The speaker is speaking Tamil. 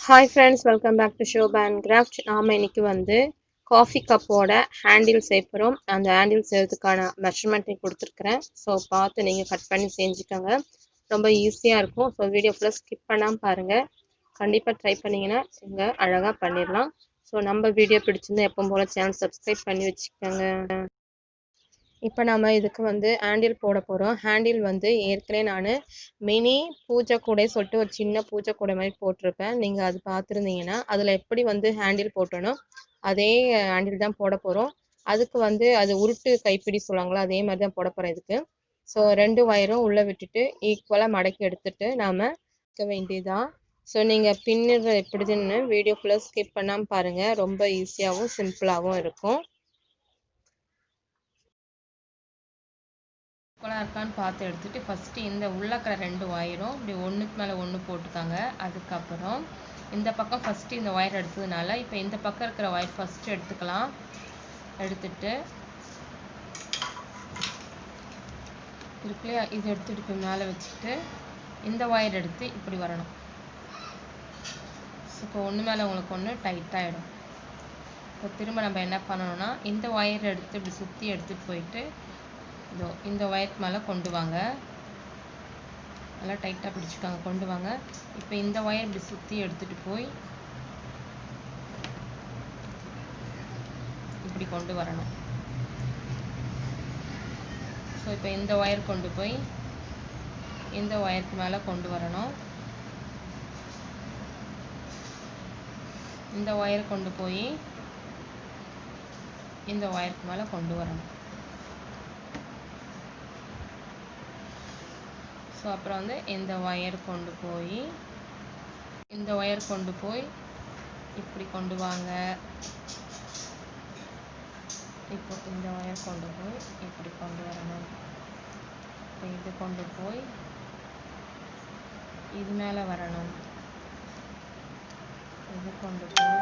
Hi friends, welcome back to Shoba and Craft. நாம இன்னைக்கு வந்து காஃபி கப்போட ஹேண்டில் செய்யறோம். அந்த ஹேண்டில் செய்யறதுக்கான மெஷர்மெண்ட் கொடுத்துருக்கிறேன். ஸோ பார்த்து நீங்கள் கட் பண்ணி செஞ்சுக்கோங்க. ரொம்ப ஈஸியாக இருக்கும். ஸோ வீடியோ ஃபுல்லாக ஸ்கிப் பண்ணாமல் பாருங்கள். கண்டிப்பாக ட்ரை பண்ணிங்கன்னா இங்கே அழகாக பண்ணிடலாம். ஸோ நம்ம வீடியோ பிடிச்சிருந்தா எப்போ போல் சேனல் சப்ஸ்கிரைப் பண்ணி வச்சுக்கோங்க. இப்போ நம்ம இதுக்கு வந்து ஹேண்டில் போட போகிறோம். ஹேண்டில் வந்து ஏற்கனவே நான் மினி பூஜை கூடை சொல்லிட்டு ஒரு சின்ன பூஜை கூடை மாதிரி போட்டிருப்பேன். நீங்கள் அது பார்த்துருந்தீங்கன்னா அதில் எப்படி வந்து ஹேண்டில் போட்டோனோ அதே ஹேண்டில் தான் போட போகிறோம். அதுக்கு வந்து அது உருட்டு கைப்பிடி சொல்லுவாங்களா, அதே மாதிரி தான் போட போகிறோம் இதுக்கு. ஸோ 2 வயரும் உள்ளே விட்டுட்டு ஈக்குவலாக மடக்கி எடுத்துட்டு நாம் வைக்க வேண்டியதான். ஸோ நீங்கள் பின்னுறது எப்படிதுன்னு வீடியோ ஃபுல்லாக ஸ்கிப் பண்ணாமல் பாருங்கள். ரொம்ப ஈஸியாகவும் சிம்பிளாகவும் இருக்கும். ஈக்குவலாக இருக்கான்னு பார்த்து எடுத்துகிட்டு ஃபஸ்ட்டு இந்த உள்ளக்கிற 2 ஒயரும் இப்படி ஒன்றுக்கு மேலே ஒன்று போட்டுக்காங்க. அதுக்கப்புறம் இந்த பக்கம் ஃபஸ்ட்டு இந்த ஒயர் எடுத்ததுனால இப்போ இந்த பக்கம் இருக்கிற ஒயர் ஃபஸ்ட்டு எடுத்துக்கலாம். எடுத்துட்டு இருக்குல்லையா, இது எடுத்துகிட்டு இப்போ மேலே வச்சுட்டு இந்த ஒயர் எடுத்து இப்படி வரணும். இப்போ ஒன்று மேலே உங்களுக்கு ஒன்று டைட்டாகிடும். இப்போ திரும்ப நம்ம என்ன பண்ணணும்னா இந்த ஒயர் எடுத்து இப்படி சுற்றி எடுத்துகிட்டு போயிட்டு இதோ இந்த ஒயருக்கு மேலே கொண்டு வாங்க. நல்லா டைட்டாக பிடிச்சிக்காங்க, கொண்டு வாங்க. இப்போ இந்த ஒயர் இப்படி சுற்றி எடுத்துகிட்டு போய் இப்படி கொண்டு வரணும். ஸோ இப்போ இந்த ஒயர் கொண்டு போய் இந்த ஒயருக்கு மேலே கொண்டு வரணும். இந்த ஒயர் கொண்டு போய் இந்த ஒயருக்கு மேலே கொண்டு வரணும். ஸோ அப்புறம் வந்து இந்த ஒயர் கொண்டு போய் இந்த ஒயர் கொண்டு போய் இப்படி கொண்டு வாங்க. இப்போ இந்த ஒயர் கொண்டு போய் இப்படி கொண்டு வரணும். இப்போ இது கொண்டு போய் இது மேலே வரணும். இது கொண்டு போய்